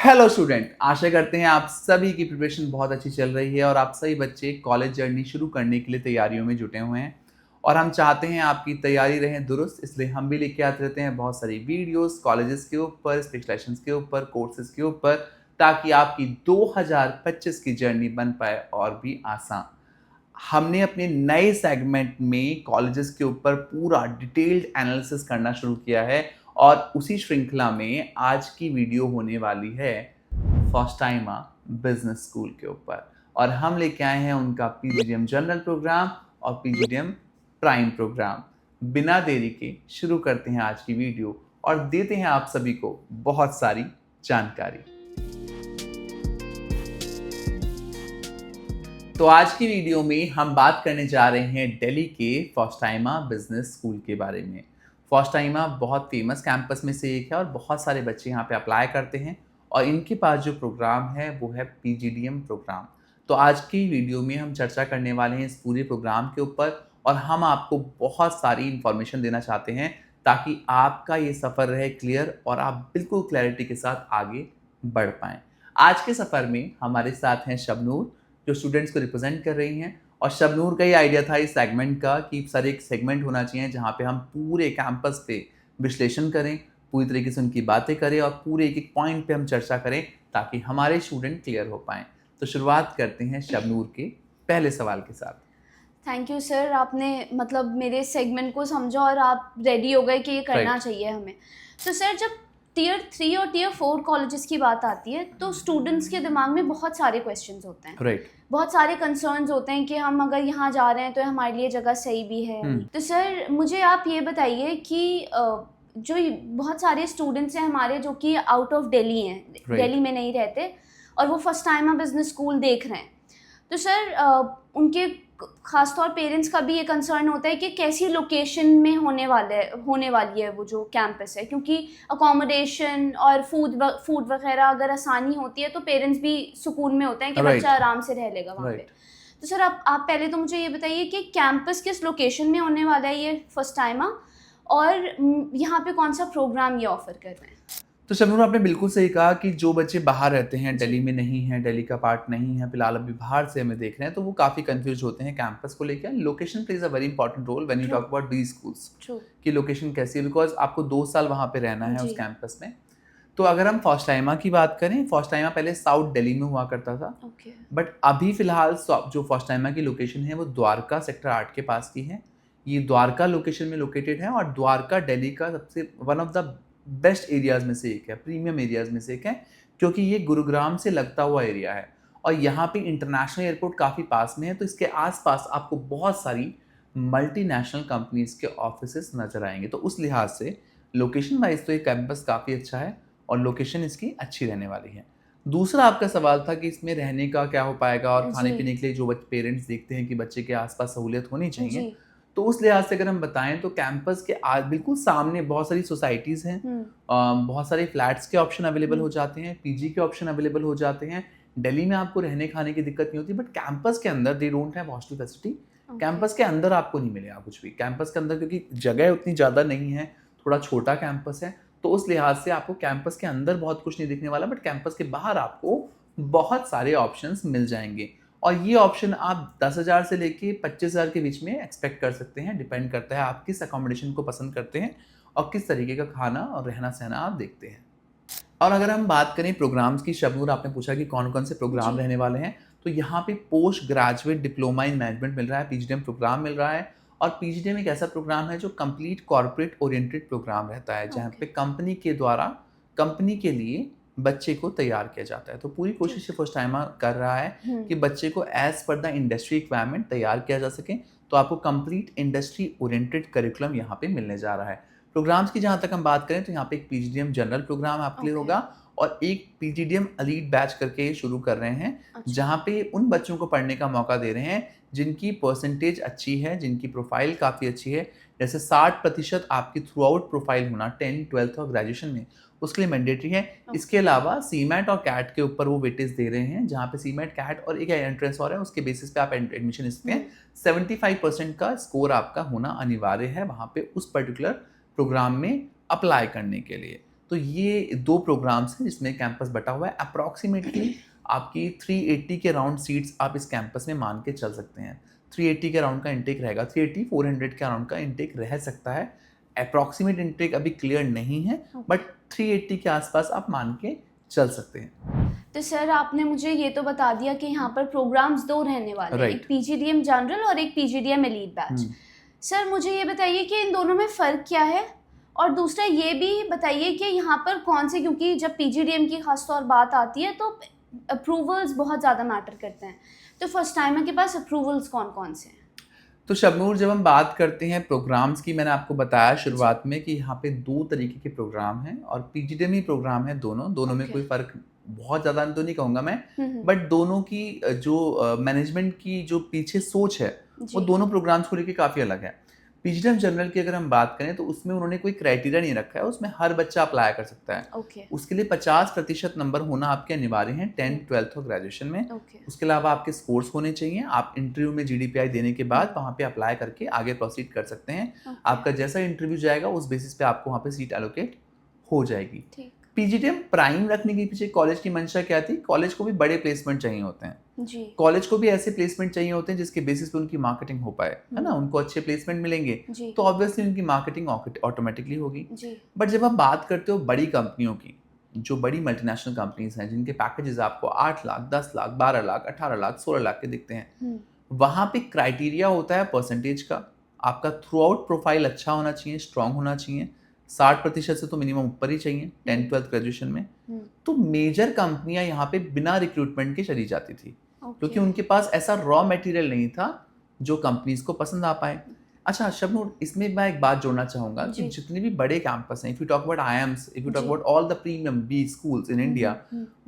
Hello student, आशा करते हैं आप सभी की प्रिपरेशन बहुत अच्छी चल रही है और आप सभी बच्चे कॉलेज जर्नी शुरू करने के लिए तैयारियों में जुटे हुए हैं। और हम चाहते हैं आपकी तैयारी रहे दुरुस्त, इसलिए हम भी लेके आते रहते हैं बहुत सारी वीडियोस कॉलेजेस के ऊपर, स्पेशलाइजेशंस के ऊपर, कोर्सेज के ऊपर, ताकि आपकी 2025 की जर्नी बन पाए और भी आसान। हमने अपने नए सेगमेंट में कॉलेजेस के ऊपर पूरा डिटेल्ड एनालिसिस करना शुरू किया है और उसी श्रृंखला में आज की वीडियो होने वाली है फॉस्टाइमा बिजनेस स्कूल के ऊपर। और हम लेके आए हैं उनका पीजीडीएम जनरल प्रोग्राम और पीजीडीएम प्राइम प्रोग्राम। बिना देरी के शुरू करते हैं आज की वीडियो और देते हैं आप सभी को बहुत सारी जानकारी। तो आज की वीडियो में हम बात करने जा रहे हैं दिल्ली के फॉस्टाइमा बिजनेस स्कूल के बारे में। फॉस्टाइमा बहुत फेमस कैंपस में से एक है और बहुत सारे बच्चे यहाँ पे अप्लाई करते हैं और इनके पास जो प्रोग्राम है वो है पीजीडीएम प्रोग्राम। तो आज की वीडियो में हम चर्चा करने वाले हैं इस पूरे प्रोग्राम के ऊपर और हम आपको बहुत सारी इंफॉर्मेशन देना चाहते हैं ताकि आपका ये सफ़र रहे क्लियर और आप बिल्कुल क्लैरिटी के साथ आगे बढ़ पाएँ। आज के सफ़र में हमारे साथ हैं शबनूर, जो स्टूडेंट्स को रिप्रेजेंट कर रही हैं। और शबनूर का ही आइडिया था इस सेगमेंट का कि सर एक सेगमेंट होना चाहिए जहाँ पे हम पूरे कैंपस पे विश्लेषण करें, पूरी तरीके से उनकी बातें करें और पूरे एक एक पॉइंट पे हम चर्चा करें ताकि हमारे स्टूडेंट क्लियर हो पाएँ। तो शुरुआत करते हैं शबनूर के पहले सवाल के साथ। थैंक यू सर, आपने मतलब मेरे सेगमेंट को समझा और आप रेडी हो गए कि ये करना चाहिए हमें। तो सर जब टियर 3 और टियर 4 कॉलेजेस की बात आती है तो स्टूडेंट्स के दिमाग में बहुत सारे क्वेश्चंस होते हैं, बहुत सारे कंसर्न्स होते हैं कि हम अगर यहाँ जा रहे हैं तो हमारे लिए जगह सही भी है। तो सर मुझे आप ये बताइए कि जो बहुत सारे स्टूडेंट्स हैं हमारे जो कि आउट ऑफ दिल्ली हैं, दिल्ली में नहीं रहते और वो फॉस्टाइमा बिजनेस स्कूल देख रहे हैं, तो सर उनके खासतौर पेरेंट्स का भी ये कंसर्न होता है कि कैसी लोकेशन में होने वाली है वो जो कैंपस है, क्योंकि अकोमोडेशन और फूड वगैरह अगर आसानी होती है तो पेरेंट्स भी सुकून में होते हैं कि बच्चा आराम से रह लेगा वहाँ पे। तो सर आप पहले तो मुझे ये बताइए कि कैंपस किस लोकेशन में होने वाला है ये फॉस्टाइमा और यहाँ पे कौन सा प्रोग्राम ये ऑफर कर रहे हैं। तो शबनूर, आपने बिल्कुल सही कहा कि जो बच्चे बाहर रहते हैं, दिल्ली में नहीं हैं, दिल्ली का पार्ट नहीं है, फिलहाल अभी बाहर से हमें देख रहे हैं, तो वो काफ़ी कंफ्यूज होते हैं कैंपस को लेकर। Location plays a very important role when you talk about these schools कि लोकेशन कैसी है, बिकॉज आपको 2 साल वहाँ पे रहना है उस कैंपस में। तो अगर हम फॉस्टाइमा की बात करें, फॉस्टाइमा पहले साउथ दिल्ली में हुआ करता था, बट अभी फिलहाल जो फॉस्टाइमा की लोकेशन है वो द्वारका सेक्टर 8 के पास की है। ये द्वारका लोकेशन में लोकेटेड है और द्वारका दिल्ली का सबसे one of the best areas में से एक है, प्रीमियम एरियाज़ में से एक है, क्योंकि ये गुरुग्राम से लगता हुआ एरिया है और यहाँ पे इंटरनेशनल एयरपोर्ट काफ़ी पास में है। तो इसके आसपास आपको बहुत सारी मल्टीनेशनल कंपनीज़ के ऑफिसेस नज़र आएंगे। तो उस लिहाज से लोकेशन वाइज तो ये कैंपस काफ़ी अच्छा है और लोकेशन इसकी अच्छी रहने वाली है। दूसरा आपका सवाल था कि इसमें रहने का क्या हो पाएगा और खाने पीने के लिए जो पेरेंट्स देखते हैं कि बच्चे के आसपास सहूलियत होनी चाहिए, तो उस लिहाज से अगर हम बताएं तो कैंपस के बिल्कुल सामने बहुत सारी सोसाइटीज़ हैं, बहुत सारे फ्लैट्स के ऑप्शन अवेलेबल हो जाते हैं, पीजी के ऑप्शन अवेलेबल हो जाते हैं। दिल्ली में आपको रहने खाने की दिक्कत नहीं होती, बट कैंपस के अंदर they don't have hostel facility. Campus के अंदर आपको नहीं मिलेगा कुछ भी कैंपस के अंदर, क्योंकि जगह उतनी ज़्यादा नहीं है, थोड़ा छोटा कैंपस है। तो उस लिहाज से आपको कैंपस के अंदर बहुत कुछ नहीं दिखने वाला, बट कैंपस के बाहर आपको बहुत सारे ऑप्शंस मिल जाएंगे और ये ऑप्शन आप 10,000 से लेके 25,000 के बीच में एक्सपेक्ट कर सकते हैं। डिपेंड करता है आप किस अकोमोडेशन को पसंद करते हैं और किस तरीके का खाना और रहना सहना आप देखते हैं। और अगर हम बात करें प्रोग्राम्स की, शबनूर आपने पूछा कि कौन कौन से प्रोग्राम रहने वाले हैं, तो यहाँ पे post graduate diploma in management मिल रहा है, पीजीडीएम प्रोग्राम मिल रहा है। और पीजीडीएम एक ऐसा प्रोग्राम है जो कंप्लीट कॉर्पोरेट ओरिएंटेड प्रोग्राम रहता है, जहाँ पे कंपनी के द्वारा कंपनी के लिए बच्चे को तैयार किया जाता है। तो पूरी कोशिश फॉस्टाइमा कर रहा है कि बच्चे को as per the industry requirement तैयार किया जा सके। तो आपको कंप्लीट इंडस्ट्री ओरिएंटेड करिकुलम यहाँ पे मिलने जा रहा है। प्रोग्राम्स की जहाँ तक हम बात करें तो यहाँ पे एक पीजीडीएम जनरल प्रोग्राम आपके लिए होगा और एक पीजीडीएम एलीट बैच करके शुरू कर रहे हैं, जहाँ पे उन बच्चों को पढ़ने का मौका दे रहे हैं जिनकी परसेंटेज अच्छी है, जिनकी प्रोफाइल काफ़ी अच्छी है। जैसे 60% आपकी थ्रू आउट प्रोफाइल होना 10th, 12th और ग्रेजुएशन में, उसके लिए मैंडेटरी है। इसके अलावा सीमैट और कैट के ऊपर वो वेटेज दे रहे हैं, जहाँ पे सीमैट, कैट और एक एंट्रेंस और है, उसके बेसिस पे आप एडमिशन ले सकते हैं। 75% का स्कोर आपका होना अनिवार्य है वहाँ पे उस पर्टिकुलर प्रोग्राम में अप्लाई करने के लिए। तो ये 2 प्रोग्राम्स हैं जिसमें कैंपस बटा हुआ है। अप्रॉक्सीमेटली आपकी 380 के अराउंड सीट्स आप इस कैंपस में मान के चल सकते हैं। 380 के अराउंड का इंटेक रहेगा, 380 400 के अराउंड का इंटेक रह सकता है। अप्रॉक्सीमेट इंटेक अभी क्लियर नहीं है, बट 380 के आसपास आप मान के चल सकते हैं। तो सर आपने मुझे ये तो बता दिया कि यहाँ पर प्रोग्राम्स 2 रहने वाले हैं, एक PGDM जनरल और एक PGDM एलीट बैच। सर मुझे ये बताइए कि इन दोनों में फ़र्क क्या है, और दूसरा ये भी बताइए कि यहाँ पर कौन से, क्योंकि जब PGDM की खास तौर बात आती है तो अप्रूवल्स बहुत ज़्यादा मैटर करते हैं, तो फर्स्ट टाइमर के पास अप्रूवल्स कौन कौन से हैं? तो शबनूर, जब हम बात करते हैं प्रोग्राम्स की, मैंने आपको बताया शुरुआत में कि यहाँ पे 2 तरीके के प्रोग्राम हैं और PGDM ही प्रोग्राम है दोनों में कोई फ़र्क बहुत ज़्यादा तो नहीं कहूँगा मैं, बट दोनों की जो मैनेजमेंट की जो पीछे सोच है वो दोनों प्रोग्राम्स को लेके काफ़ी अलग है। PGDM जनरल की अगर हम बात करें तो उसमें उन्होंने कोई क्राइटेरिया नहीं रखा है, उसमें हर बच्चा अप्लाई कर सकता है। उसके लिए 50% नंबर होना आपके अनिवार्य हैं 10th 12th और ग्रेजुएशन में। उसके अलावा आपके स्कोर्स होने चाहिए। आप इंटरव्यू में GDPI देने के बाद वहाँ पे अप्लाई करके आगे प्रोसीड कर सकते हैं। आपका जैसा इंटरव्यू जाएगा उस बेसिस पे आपको वहाँ पे सीट एलोकेट हो जाएगी। PGDM प्राइम रखने के पीछे कॉलेज की मंशा क्या थी? कॉलेज को भी बड़े प्लेसमेंट चाहिए होते हैं जी। कॉलेज को भी ऐसे प्लेसमेंट चाहिए होते हैं जिसके बेसिस पे उनकी मार्केटिंग हो पाए, है ना। उनको अच्छे प्लेसमेंट मिलेंगे तो ऑब्वियसली उनकी मार्केटिंग ऑटोमेटिकली होगी। बट जब आप बात करते हो बड़ी कंपनियों की, जो बड़ी मल्टीनेशनल कंपनीज हैं जिनके पैकेजेस आपको 8 लाख 10 लाख 12 लाख 18 लाख 16 लाख के दिखते हैं, वहाँ पे क्राइटेरिया होता है परसेंटेज का। आपका थ्रू आउट प्रोफाइल अच्छा होना चाहिए, स्ट्रांग होना चाहिए, 60% से तो मिनिमम ऊपर ही चाहिए 10th 12th ग्रेजुएशन में। तो मेजर कंपनियां यहाँ पे बिना रिक्रूटमेंट के चली जाती थी क्योंकि उनके पास ऐसा रॉ मटेरियल नहीं था जो कंपनीज को पसंद आ पाए। अच्छा शबनूर, इसमें मैं एक बात जोड़ना चाहूंगा कि जितने भी बड़े कैंपस हैं, if you talk about IIMs, if you talk about all the premium B schools in India,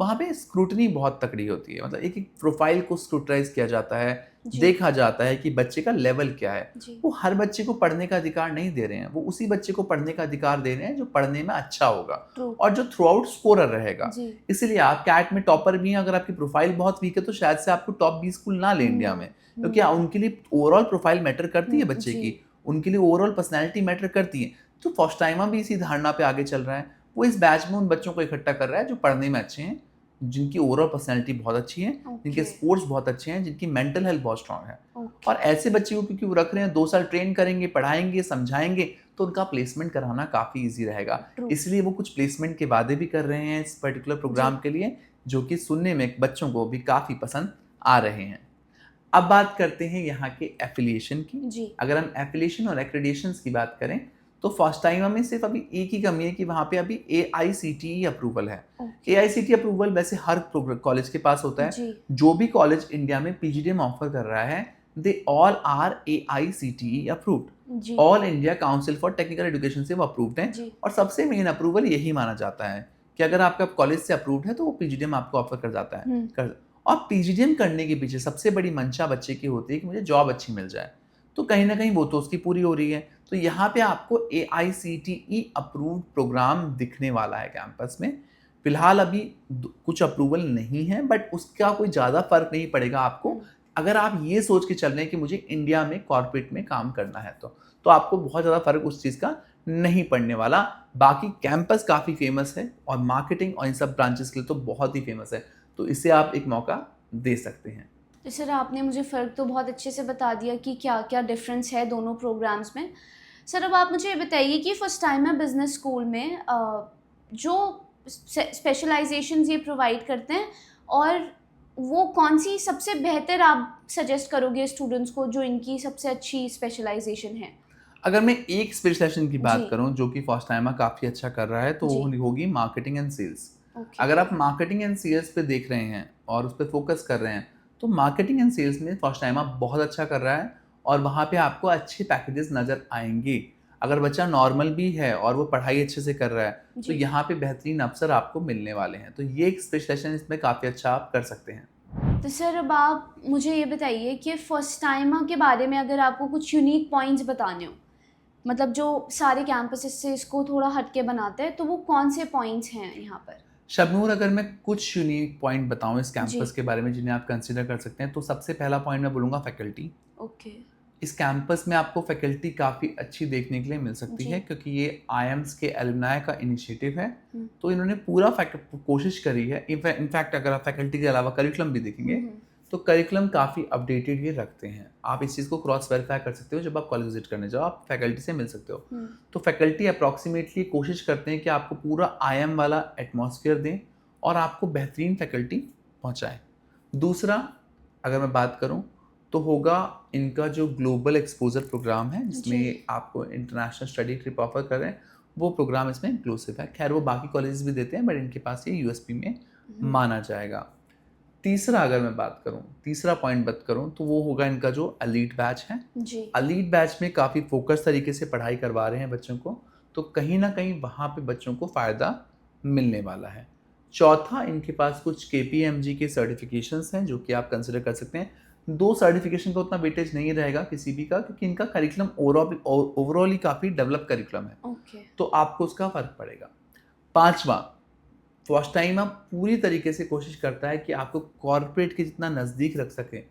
वहाँ पे स्क्रूटनी बहुत तकड़ी होती है। मतलब एक एक प्रोफाइल को स्क्रूटनाइज किया जाता है, देखा जाता है कि बच्चे का लेवल क्या है। वो हर बच्चे को पढ़ने का अधिकार नहीं दे रहे हैं, वो उसी बच्चे को पढ़ने का अधिकार दे रहे हैं जो पढ़ने में अच्छा होगा और जो थ्रू आउट स्कोरर रहेगा। इसीलिए आप कैट में टॉपर भी हैं, अगर आपकी प्रोफाइल बहुत वीक है तो शायद से आपको टॉप 20 स्कूल ना ले इंडिया में, क्योंकि उनके लिए ओवरऑल प्रोफाइल मैटर करती है बच्चे की, उनके लिए ओवरऑल पर्सनैलिटी मैटर करती है। तो फर्स्ट टाइमर भी इसी धारणा पे आगे चल रहा है। वो इस बैच में उन बच्चों को इकट्ठा कर रहा है जो पढ़ने में अच्छे हैं, जिनकी ओवरऑल पर्सनैलिटी बहुत अच्छी है, जिनके स्पोर्ट्स बहुत अच्छे हैं, जिनकी मेंटल हेल्थ बहुत स्ट्रांग है। और ऐसे बच्चे को क्योंकि वो रख रहे हैं, 2 साल ट्रेन करेंगे, पढ़ाएंगे, समझाएंगे, तो उनका प्लेसमेंट कराना काफ़ी ईजी रहेगा। इसलिए वो कुछ प्लेसमेंट के वादे भी कर रहे हैं इस पर्टिकुलर प्रोग्राम के लिए, जो कि सुनने में बच्चों को भी काफ़ी पसंद आ रहे हैं। अब बात करते हैं यहाँ के एफिलिएशन की। अगर हम एफिलिएशन और एक्रेडिटेशंस की बात करें तो फर्स्ट टाइमर में सिर्फ अभी एक ही कमी है कि वहाँ पे अभी AICTE अप्रूवल है। AICTE अप्रूवल वैसे हर कॉलेज के पास होता है। जो भी कॉलेज इंडिया में PGDM ऑफर कर रहा है, they all are AICTE approved, all India council for technical education से वो अप्रूव्ड है। और सबसे मेन अप्रूवल यही माना जाता है कि अगर आपका कॉलेज से अप्रूव्ड है तो वो PGDM आपको ऑफर कर जाता है। और PGDM करने के पीछे सबसे बड़ी मंशा बच्चे की होती है कि मुझे जॉब अच्छी मिल जाए, तो कहीं ना कहीं वो तो उसकी पूरी हो रही है। तो यहाँ पे आपको AICTE अप्रूव्ड प्रोग्राम दिखने वाला है कैंपस में। फिलहाल अभी कुछ अप्रूवल नहीं है, बट उसका कोई ज़्यादा फर्क नहीं पड़ेगा आपको अगर आप ये सोच के चल रहे हैं कि मुझे इंडिया में कॉर्पोरेट में काम करना है। तो आपको बहुत ज़्यादा फर्क उस चीज़ का नहीं पड़ने वाला। बाकी कैंपस काफ़ी फेमस है और मार्केटिंग और इन सब ब्रांचेस के लिए तो बहुत ही फेमस है, तो इसे आप एक मौका दे सकते हैं। तो सर आपने मुझे फ़र्क तो बहुत अच्छे से बता दिया कि क्या क्या डिफरेंस है दोनों प्रोग्राम्स में। सर अब आप मुझे ये बताइए कि फर्स्ट टाइमर बिजनेस स्कूल में जो स्पेशलाइजेशंस ये प्रोवाइड करते हैं, और वो कौन सी सबसे बेहतर आप सजेस्ट करोगे स्टूडेंट्स को जो इनकी सबसे अच्छी स्पेशलाइजेशन है? अगर मैं एक स्पेशलाइजेशन की बात करूं जो कि फर्स्ट टाइमर काफ़ी अच्छा कर रहा है तो वो होगी मार्केटिंग एंड सेल्स। अगर आप मार्केटिंग एंड सेल्स पे देख रहे हैं और उस पर फोकस कर रहे हैं तो मार्केटिंग एंड सेल्स में फर्स्ट टाइमर बहुत अच्छा कर रहा है और वहाँ पे आपको अच्छे पैकेजेस नज़र आएंगे। अगर बच्चा नॉर्मल भी है और वो पढ़ाई अच्छे से कर रहा है तो यहाँ पे बेहतरीन अवसर आपको मिलने वाले हैं। तो ये एक स्पेशलाइजेशन इसमें काफ़ी अच्छा आप कर सकते हैं। तो सर अब आप मुझे ये बताइए कि फर्स्ट टाइमर के बारे में अगर आपको कुछ यूनिक पॉइंट्स बताने हो, मतलब जो सारे कैंपसेस से इसको थोड़ा हटके बनाते हैं, तो वो कौन से पॉइंट्स हैं यहाँ पर? शबनूर, अगर मैं कुछ यूनिक पॉइंट बताऊं इस कैंपस के बारे में जिन्हें आप कंसिडर कर सकते हैं, तो सबसे पहला पॉइंट मैं बोलूँगा फैकल्टी। इस कैंपस में आपको फैकल्टी काफ़ी अच्छी देखने के लिए मिल सकती जी। है, क्योंकि ये आईएम्स के एलुमनाई का इनिशिएटिव है। हम्म। तो इन्होंने पूरा कोशिश करी है। इनफैक्ट अगर आप फैकल्टी के अलावा करिकुलम भी देखेंगे तो करिकुलम काफ़ी अपडेटेड ये रखते हैं। आप इस चीज़ को क्रॉस वेरीफाई कर सकते हो जब आप कॉलेज विजिट करने जाओ, आप फैकल्टी से मिल सकते हो। तो फैकल्टी अप्रॉक्सीमेटली कोशिश करते हैं कि आपको पूरा आईएम वाला एटमॉस्फेयर दें और आपको बेहतरीन फैकल्टी पहुंचाएं। दूसरा अगर मैं बात करूं तो होगा इनका जो ग्लोबल एक्सपोजर प्रोग्राम है, जिसमें आपको इंटरनेशनल स्टडी ट्रिप ऑफर कर रहे हैं, वो प्रोग्राम इसमें इंक्लूसिव है। खैर वो बाकी कॉलेजेस भी देते हैं, बट इनके पास ये यूएसपी में माना जाएगा। तीसरा अगर मैं बात करूं, तीसरा पॉइंट बात करूं तो वो होगा इनका जो एलीट बैच है जी। एलीट बैच में काफ़ी फोकस तरीके से पढ़ाई करवा रहे हैं बच्चों को, तो कहीं ना कहीं वहाँ पे बच्चों को फ़ायदा मिलने वाला है। चौथा, इनके पास कुछ KPMG के सर्टिफिकेशंस हैं जो कि आप कंसिडर कर सकते हैं। 2 सर्टिफिकेशन का उतना वेटेज नहीं रहेगा किसी भी का, क्योंकि इनका करिकुलम ओवरऑल ही काफ़ी डेवलप करिकुलम है, ओके। तो आपको उसका फ़र्क पड़ेगा। पांचवा, फर्स्ट टाइम आप पूरी तरीके से कोशिश करता है कि आपको कॉर्पोरेट के जितना नज़दीक रख सके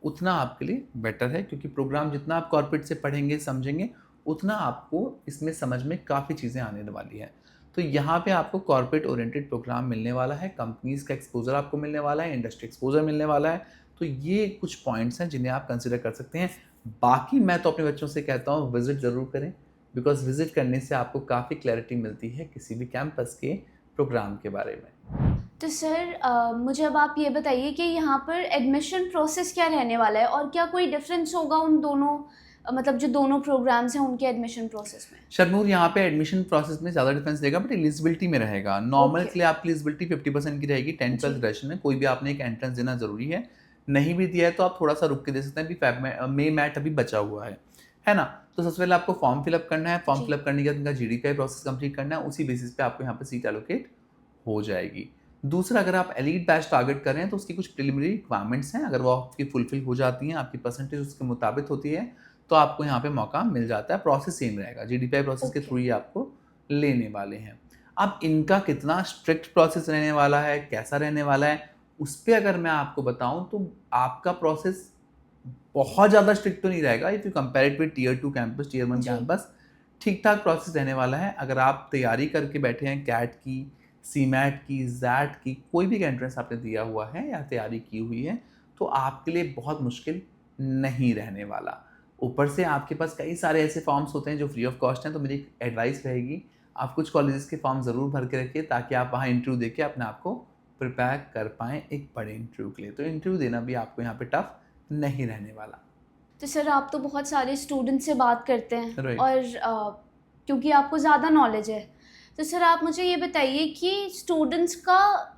उतना आपके लिए बेटर है, क्योंकि प्रोग्राम जितना आप कॉर्पोरेट से पढ़ेंगे समझेंगे उतना आपको इसमें समझ में काफ़ी चीज़ें आने वाली हैं। तो यहाँ पे आपको कॉर्पोरेट ओरिएंटेड प्रोग्राम मिलने वाला है, कंपनीज़ का एक्सपोजर आपको मिलने वाला है, इंडस्ट्री एक्सपोजर मिलने वाला है। तो ये कुछ पॉइंट्स हैं जिन्हें आप कंसिडर कर सकते हैं। बाकी मैं तो अपने बच्चों से कहता हूँ विज़िट ज़रूर करें, बिकॉज विज़िट करने से आपको काफ़ी क्लैरिटी मिलती है किसी भी कैंपस के प्रोग्राम के बारे में। तो सर मुझे अब आप ये बताइए कि यहाँ पर एडमिशन प्रोसेस क्या रहने वाला है, और क्या कोई डिफरेंस होगा उन दोनों मतलब जो दोनों प्रोग्राम्स हैं उनके एडमिशन प्रोसेस में? शर्नूर, यहाँ पे एडमिशन प्रोसेस में ज़्यादा डिफरेंस रहेगा, बट एलिजिबिलिटी में रहेगा। Normal Okay. के लिए आपकी एलिजिबिलिटी 50% की रहेगी 10th ट्वेल्थ ग्रेजुएशन में। कोई भी आपने एक एंट्रेंस देना ज़रूरी है, नहीं भी दिया है तो आप थोड़ा सा रुक के दे सकते हैं। अभी फेब में मई मैट अभी बचा हुआ है ना। तो सबसे पहले आपको फॉर्म फिलअप करना है। फॉर्म जी। फिलअप करने के बाद उनका GD का प्रोसेस कंप्लीट करना है, उसी बेसिस पे आपको यहाँ पे सीट एलोकेट हो जाएगी। दूसरा, अगर आप एलीट बैच टारगेट कर रहे हैं तो उसकी कुछ प्रिलिमिनरी रिक्वायरमेंट्स हैं, अगर वो आपकी फुलफिल हो जाती हैं, आपकी परसेंटेज उसके मुताबिक होती है, तो आपको यहाँ पे मौका मिल जाता है। प्रोसेस सेम रहेगा, GDPI प्रोसेस के थ्रू ही आपको लेने वाले हैं। अब इनका कितना स्ट्रिक्ट प्रोसेस रहने वाला है, कैसा रहने वाला है, उस पर अगर मैं आपको बताऊं तो आपका प्रोसेस बहुत ज़्यादा स्ट्रिक्ट तो नहीं रहेगा। If you compare it with Tier 2 campus, Tier 1 campus, ठीक ठाक प्रोसेस रहने वाला है। अगर आप तैयारी करके बैठे हैं कैट की, CMAT की, ZAT की, कोई भी एंट्रेंस आपने दिया हुआ है या तैयारी की हुई है, तो आपके लिए बहुत मुश्किल नहीं रहने वाला। ऊपर से आपके पास कई सारे ऐसे फॉर्म्स होते हैं जो फ्री ऑफ कॉस्ट हैं, तो मेरी एडवाइस रहेगी आप कुछ कॉलेजेस के फॉर्म ज़रूर भर के रखिए, ताकि आप वहाँ इंटरव्यू देके अपने आप को प्रिपेयर कर पाएँ एक बड़े इंटरव्यू के लिए। तो इंटरव्यू देना भी आपको यहाँ पे टफ नहीं रहने वाला। तो सर आप तो बहुत सारे स्टूडेंट से बात करते हैं Right. और क्योंकि आपको ज़्यादा नॉलेज है, तो सर आप मुझे ये बताइए कि स्टूडेंट्स का,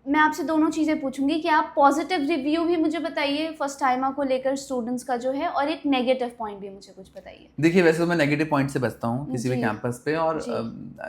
मैं आपसे दोनों चीज़ें पूछूंगी कि आप पॉजिटिव रिव्यू भी मुझे बताइए फर्स्ट टाइमर को लेकर स्टूडेंट्स का जो है, और एक नेगेटिव पॉइंट भी मुझे कुछ बताइए। देखिए, वैसे तो मैं नेगेटिव पॉइंट से बचता हूँ किसी भी जी। कैंपस पे, और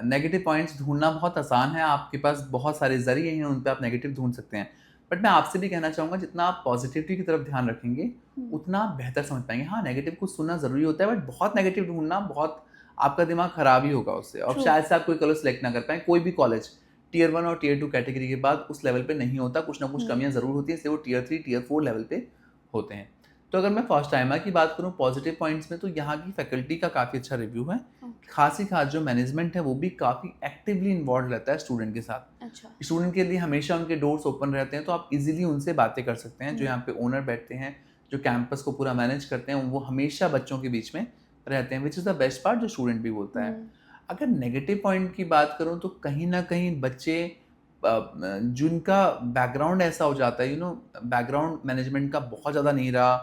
नेगेटिव पॉइंट्स ढूंढना बहुत आसान है। आपके पास बहुत सारे जरिए हैं, उन पे आप नेगेटिव ढूंढ सकते हैं। बट मैं आपसे भी कहना चाहूँगा, जितना आप पॉजिटिविटी की तरफ ध्यान रखेंगे उतना आप बेहतर समझ पाएंगे। हाँ, नेगेटिव कुछ सुनना ज़रूरी होता है, बट बहुत नेगेटिव ढूंढना, बहुत आपका दिमाग खराब ही होगा उससे, और True. शायद से आप कोई कॉलेज सेलेक्ट ना कर पाएँ। कोई भी कॉलेज Tier 1 और Tier 2 कैटेगरी के बाद उस लेवल पे नहीं होता, कुछ ना कुछ कमियां ज़रूर होती है, इसलिए वो Tier 3 Tier 4 लेवल पे होते हैं। तो अगर मैं फर्स्ट टाइमर की बात करूं पॉजिटिव पॉइंट्स में, तो यहाँ की फैकल्टी का काफ़ी अच्छा रिव्यू है। खास ही खास जो मैनेजमेंट है वो भी काफ़ी एक्टिवली इन्वॉल्व रहता है स्टूडेंट के साथ। अच्छा। स्टूडेंट के लिए हमेशा उनके डोर्स ओपन रहते हैं, तो आप इजीली उनसे बातें कर सकते हैं। जो यहाँ पे ओनर बैठते हैं, जो कैंपस को पूरा मैनेज करते हैं, वो हमेशा बच्चों के बीच में रहते हैं, which is the best part, जो स्टूडेंट भी बोलता है। अगर नेगेटिव पॉइंट की बात करूँ तो कहीं ना कहीं बच्चे जिनका बैकग्राउंड ऐसा हो जाता है, बैकग्राउंड मैनेजमेंट का बहुत ज़्यादा नहीं रहा,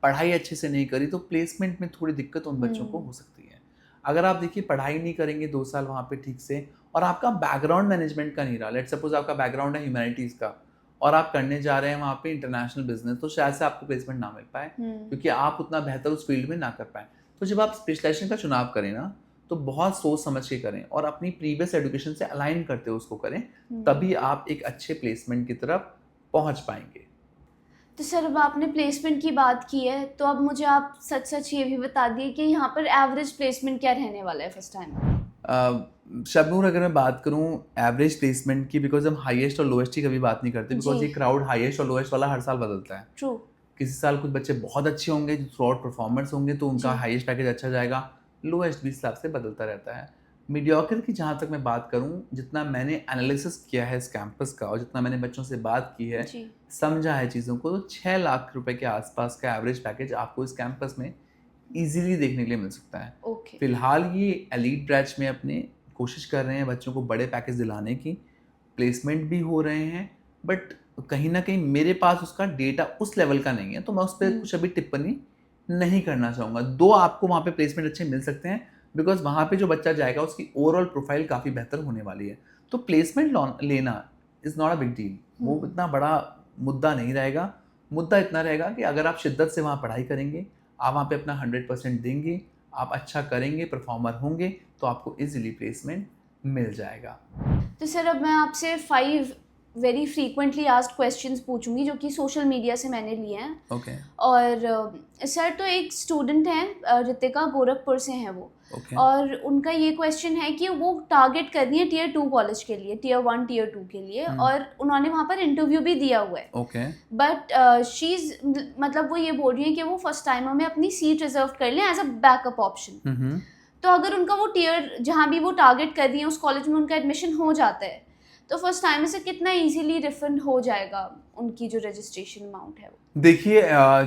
पढ़ाई अच्छे से नहीं करी, तो प्लेसमेंट में थोड़ी दिक्कत उन बच्चों को हो सकती है। अगर आप देखिए पढ़ाई नहीं करेंगे 2 साल वहाँ पे ठीक से, और आपका बैकग्राउंड मैनेजमेंट का नहीं रहा, लेट्स सपोज आपका बैकग्राउंड है ह्यूमैनिटीज़ का और आप करने जा रहे हैं वहाँ पे इंटरनेशनल बिजनेस, तो शायद से आपको प्लेसमेंट ना मिल पाए, क्योंकि आप उतना बेहतर उस फील्ड में ना कर पाए। तो जब आप स्पेशलाइजेशन का चुनाव करें ना, तो बहुत सोच समझ के करें और अपनी प्रीवियस एजुकेशन से अलाइन करते हुए उसको करें, तभी आप एक अच्छे प्लेसमेंट की तरफ पहुंच पाएंगे। तो सर अब आपने प्लेसमेंट की बात की है, तो अब मुझे आप सच सच ये भी बता दिए कि यहाँ पर एवरेज प्लेसमेंट क्या रहने वाला है फर्स्ट टाइम? शबनूर, अगर मैं बात करूँ एवरेज प्लेसमेंट की, बिकॉज हम हाईएस्ट और लोएस्ट की कभी बात नहीं करते, बिकॉज ये क्राउड हाईएस्ट और लोएस्ट वाला हर साल बदलता है। ट्रू। किसी साल कुछ बच्चे बहुत अच्छे होंगे जो थ्रू आउट परफॉर्मर्स होंगे तो उनका जी। हाईएस्ट पैकेज अच्छा जाएगा, लोएस्ट भी इस हिसाब से बदलता रहता है। मीडियोकर की जहाँ तक मैं बात करूँ, जितना मैंने एनालिसिस किया है इस कैंपस का और जितना मैंने बच्चों से बात की है, जी। समझा है चीज़ों को, तो 6 लाख रुपए के आसपास का एवरेज पैकेज आपको इस कैंपस में ईज़िली देखने के लिए मिल सकता है। ओके। फिलहाल ये एलीट बैच में अपने कोशिश कर रहे हैं बच्चों को बड़े पैकेज दिलाने की, प्लेसमेंट भी हो रहे हैं, बट कहीं न कहीं मेरे पास उसका डेटा उस लेवल का नहीं है, तो मैं उस पे कुछ अभी टिप्पणी नहीं करना चाहूँगा। 2 आपको वहाँ पे प्लेसमेंट अच्छे मिल सकते हैं, बिकॉज़ वहाँ पे जो बच्चा जाएगा उसकी ओवरऑल प्रोफ़ाइल काफ़ी बेहतर होने वाली है। तो प्लेसमेंट लॉन लेना is not a big deal, वो इतना बड़ा मुद्दा नहीं रहेगा। मुद्दा इतना रहेगा कि अगर आप शिद्दत से वहाँ पढ़ाई करेंगे, आप वहाँ पे अपना 100% देंगे, आप अच्छा करेंगे, परफ़ॉर्मर होंगे, तो आपको ईज़िली प्लेसमेंट मिल जाएगा। तो सर अब मैं आपसे 5 वेरी फ्रीक्वेंटली आस्क्ड क्वेश्चंस पूछूंगी जो कि सोशल मीडिया से मैंने लिए हैं। ओके, और सर तो एक स्टूडेंट हैं रितिका, गोरखपुर से हैं वो। ओके। और उनका ये क्वेश्चन है कि वो टारगेट कर रही है टियर 2 कॉलेज के लिए, टियर 1 टियर 2 के लिए, और उन्होंने वहाँ पर इंटरव्यू भी दिया हुआ है। ओके, बट शी इज़ मतलब वो ये बोल रही है कि वो फर्स्ट टाइमर में अपनी सीट रिजर्व कर लें एज अ बैकअप ऑप्शन। तो अगर उनका वो टियर जहाँ भी वो टारगेट कर रही है उस कॉलेज में उनका एडमिशन हो जाता है, तो फर्स्ट टाइम से कितना इजीली रिफंड हो जाएगा उनकी जो रजिस्ट्रेशन अमाउंट है वो? देखिए,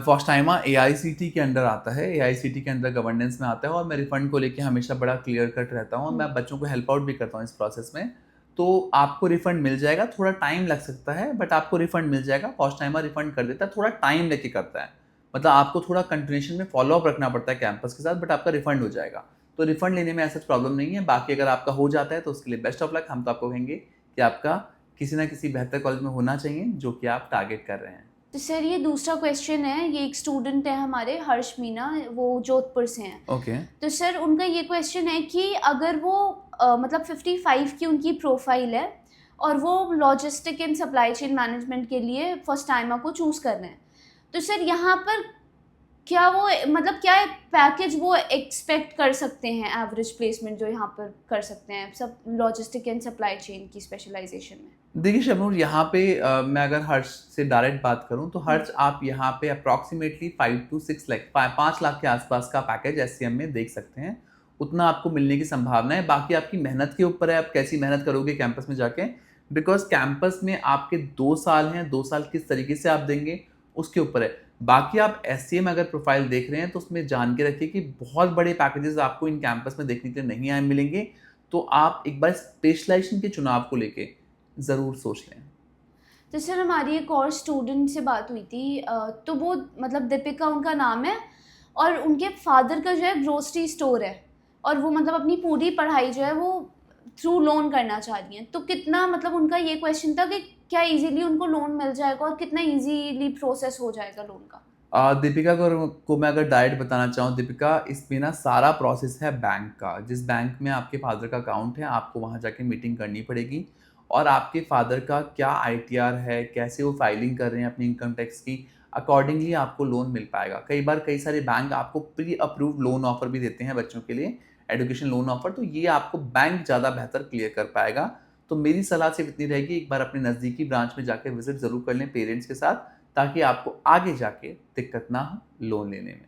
फर्स्ट टाइमा एआईसीटी के अंडर आता है, एआईसीटी के अंदर गवर्नेंस में आता है, और मैं रिफंड को लेके हमेशा बड़ा क्लियर कट रहता हूँ और मैं बच्चों को हेल्प आउट भी करता हूँ इस प्रोसेस में। तो आपको रिफंड मिल जाएगा, थोड़ा टाइम लग सकता है बट आपको रिफंड मिल जाएगा। फर्स्ट टाइमर रिफंड कर देता है, थोड़ा टाइम लेके करता है, मतलब आपको थोड़ा कंटिन्यूशन में फॉलो अप रखना पड़ता है कैंपस के साथ, बट आपका रिफंड हो जाएगा। तो रिफंड लेने में ऐसा प्रॉब्लम नहीं है। बाकी अगर आपका हो जाता है तो उसके लिए बेस्ट ऑफ लक। हम तो आपको कहेंगे कि आपका किसी ना किसी बेहतर कॉलेज में होना चाहिए जो कि आप टारगेट कर रहे हैं। तो सर ये दूसरा क्वेश्चन है, ये एक स्टूडेंट है हमारे, हर्ष मीना, वो जोधपुर से हैं। ओके, तो सर उनका ये क्वेश्चन है कि अगर वो मतलब 55 की उनकी प्रोफाइल है और वो logistic and supply chain management के लिए फर्स्ट टाइमर को चूज़ कर रहे हैं, तो सर यहाँ पर क्या वो मतलब क्या पैकेज वो एक्सपेक्ट कर सकते हैं, एवरेज प्लेसमेंट जो यहाँ पर कर सकते हैं सब लॉजिस्टिक एंड सप्लाई चेन की स्पेशलाइजेशन में? देखिए शबनूर, यहाँ पे मैं अगर हर्ष से डायरेक्ट बात करूँ तो हर्ष आप यहाँ पे अप्रॉक्सीमेटली 5 to 6 लाख 5 लाख के आसपास का पैकेज एससीएम में देख सकते हैं। उतना आपको मिलने की संभावना है। बाकी आपकी मेहनत के ऊपर है, आप कैसी मेहनत करोगे कैंपस में जाके, बिकॉज कैंपस में आपके 2 साल हैं, 2 साल किस तरीके से आप देंगे उसके ऊपर है। बाकी आप एससीएम अगर प्रोफाइल देख रहे हैं तो उसमें जान के रखिए कि बहुत बड़े पैकेजेस आपको इन कैंपस में देखने के लिए नहीं आए मिलेंगे। तो आप एक बार स्पेशलाइजेशन के चुनाव को लेके ज़रूर सोच लें। तो सर हमारी एक और स्टूडेंट से बात हुई थी, तो वो मतलब दीपिका उनका नाम है, और उनके फादर का जो है ग्रोसरी स्टोर है, और वो मतलब अपनी पूरी पढ़ाई जो है वो थ्रू लोन करना चाह रही हैं। तो कितना मतलब उनका ये क्वेश्चन था कि क्या इजीली उनको लोन मिल जाएगा और कितना इजीली प्रोसेस हो जाएगा लोन का? दीपिका को मैं अगर डायरेक्ट बताना चाहूँ, दीपिका इसमें ना सारा प्रोसेस है बैंक का। जिस बैंक में आपके फादर का अकाउंट है आपको वहाँ जाके मीटिंग करनी पड़ेगी, और आपके फादर का क्या आईटीआर है, कैसे वो फाइलिंग कर रहे हैं अपनी इनकम टैक्स की, अकॉर्डिंगली आपको लोन मिल पाएगा। कई बार कई सारे बैंक आपको प्री अप्रूव्ड लोन ऑफर भी देते हैं बच्चों के लिए, एजुकेशन लोन ऑफर, तो ये आपको बैंक ज़्यादा बेहतर क्लियर कर पाएगा। तो मेरी सलाह सिर्फ इतनी रहेगी, एक बार अपने नज़दीकी ब्रांच में जाके विजिट ज़रूर कर लें पेरेंट्स के साथ, ताकि आपको आगे जाके दिक्कत ना हो लोन लेने में।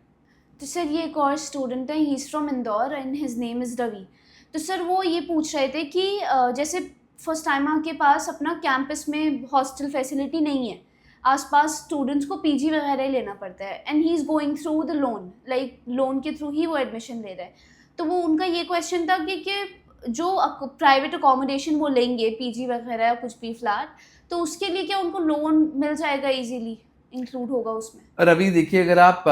तो सर ये एक और स्टूडेंट है, he is from Indore and his name is Ravi. तो सर वो ये पूछ रहे थे कि जैसे फर्स्ट टाइमर के पास अपना कैंपस में हॉस्टल फैसिलिटी नहीं है, आसपास स्टूडेंट्स को पीजी वगैरह ही लेना पड़ता है, and he is going through the loan, like loan के थ्रू ही वो एडमिशन ले रहे हैं। तो वो उनका ये क्वेश्चन था कि जो प्राइवेट अकोमोडेशन वो लेंगे, पीजी वगैरह या कुछ भी फ्लैट, तो उसके लिए क्या उनको लोन मिल जाएगा, इजीली इंक्लूड होगा उसमें? रवि देखिए, अगर आप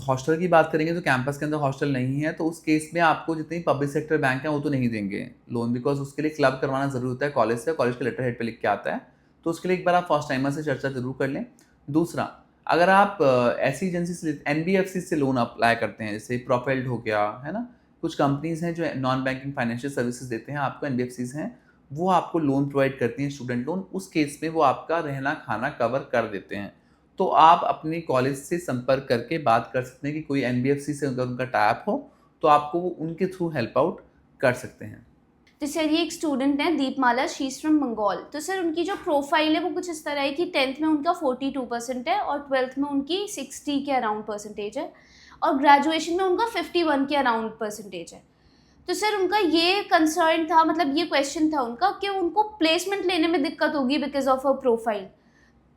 हॉस्टल की बात करेंगे तो कैंपस के अंदर हॉस्टल नहीं है, तो उस केस में आपको जितनी पब्लिक सेक्टर बैंक हैं वो तो नहीं देंगे लोन, बिकॉज उसके लिए क्लब करवाना ज़रूरी होता है कॉलेज से, कॉलेज के लेटर हेड पे लिख के आता है। तो उसके लिए एक बार आप फर्स्ट टाइमर से चर्चा जरूर कर लें। दूसरा, अगर आप ऐसी एजेंसी से एनबीएफसी से लोन अप्लाई करते हैं, जैसे प्रोफाइल्ड हो गया है ना, कुछ कंपनीज हैं जो नॉन बैंकिंग फाइनेंशियल सर्विसेज देते हैं आपको, एनबीएफसीज हैं, वो आपको लोन प्रोवाइड करती हैं स्टूडेंट लोन। उस केस में वो आपका रहना खाना कवर कर देते हैं। तो आप अपने कॉलेज से संपर्क करके बात कर सकते हैं कि कोई एनबीएफसी से अगर उनका टाइप हो तो आपको वो उनके थ्रू हेल्प आउट कर सकते हैं। तो सर ये एक स्टूडेंट है दीपमाला, शी इज़ फ्रॉम बंगाल। तो सर उनकी जो प्रोफाइल है वो कुछ इस तरह है कि 10th में उनका 42% है और 12th में उनकी 60 के अराउंड परसेंटेज है और ग्रेजुएशन में उनका 51 के अराउंड परसेंटेज है। तो सर उनका ये कंसर्न था, मतलब ये क्वेश्चन था उनका कि उनको प्लेसमेंट लेने में दिक्कत होगी बिकॉज ऑफ अ प्रोफाइल।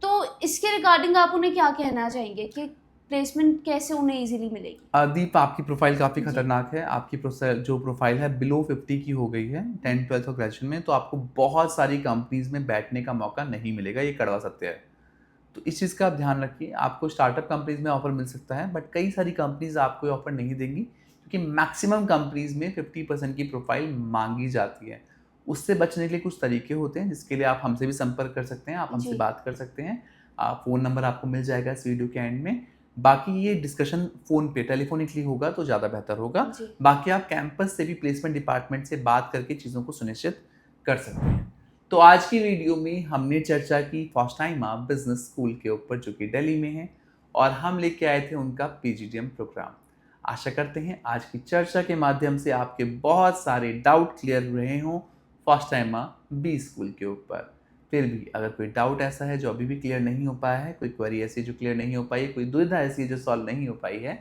तो इसके रिगार्डिंग आप उन्हें क्या कहना चाहेंगे कि प्लेसमेंट कैसे उन्हें इजीली मिलेगी? दीप, आपकी प्रोफाइल काफ़ी जी। खतरनाक है। आपकी जो प्रोफाइल है बिलो 50 की हो गई है 10th 12th और ग्रेजुएशन में, तो आपको बहुत सारी कंपनीज में बैठने का मौका नहीं मिलेगा, ये कड़वा सत्य है। तो इस चीज़ का आप ध्यान रखिए। आपको स्टार्टअप कंपनीज में ऑफर मिल सकता है, बट कई सारी कंपनीज आपको ये ऑफर नहीं देंगी क्योंकि मैक्सिमम कंपनीज में 50% की प्रोफाइल मांगी जाती है। उससे बचने के लिए कुछ तरीके होते हैं जिसके लिए आप हमसे भी संपर्क कर सकते हैं, आप हमसे जी। बात कर सकते हैं। फ़ोन नंबर आपको मिल जाएगा इस वीडियो के एंड में। बाकी ये डिस्कशन फ़ोन पे टेलीफोनिकली होगा तो ज़्यादा बेहतर होगा। जी। बाकी आप कैंपस से भी प्लेसमेंट डिपार्टमेंट से बात करके चीज़ों को सुनिश्चित कर सकते हैं। तो आज की वीडियो में हमने चर्चा की फॉस्टाइमा बिजनेस स्कूल के ऊपर जो कि दिल्ली में है और हम लेके आए थे उनका पीजीडीएम प्रोग्राम। आशा करते हैं आज की चर्चा के माध्यम से आपके बहुत सारे डाउट क्लियर रहे हों फॉस्टाइमा बी स्कूल के ऊपर। फिर भी अगर कोई डाउट ऐसा है जो अभी भी क्लियर नहीं हो पाया है, कोई क्वेरी ऐसी जो क्लियर नहीं हो पाई है, कोई दुविधा ऐसी है जो सॉल्व नहीं हो पाई है,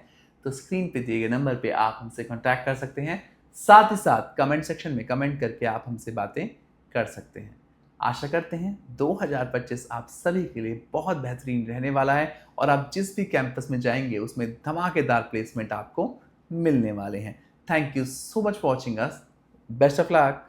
तो स्क्रीन पे दिए गए नंबर पे आप हमसे कॉन्टैक्ट कर सकते हैं। साथ ही साथ कमेंट सेक्शन में कमेंट करके आप हमसे बातें कर सकते हैं। आशा करते हैं 2025 आप सभी के लिए बहुत बेहतरीन रहने वाला है और आप जिस भी कैंपस में जाएंगे उसमें धमाकेदार प्लेसमेंट आपको मिलने वाले हैं। Thank you so much for watching us. Best of luck.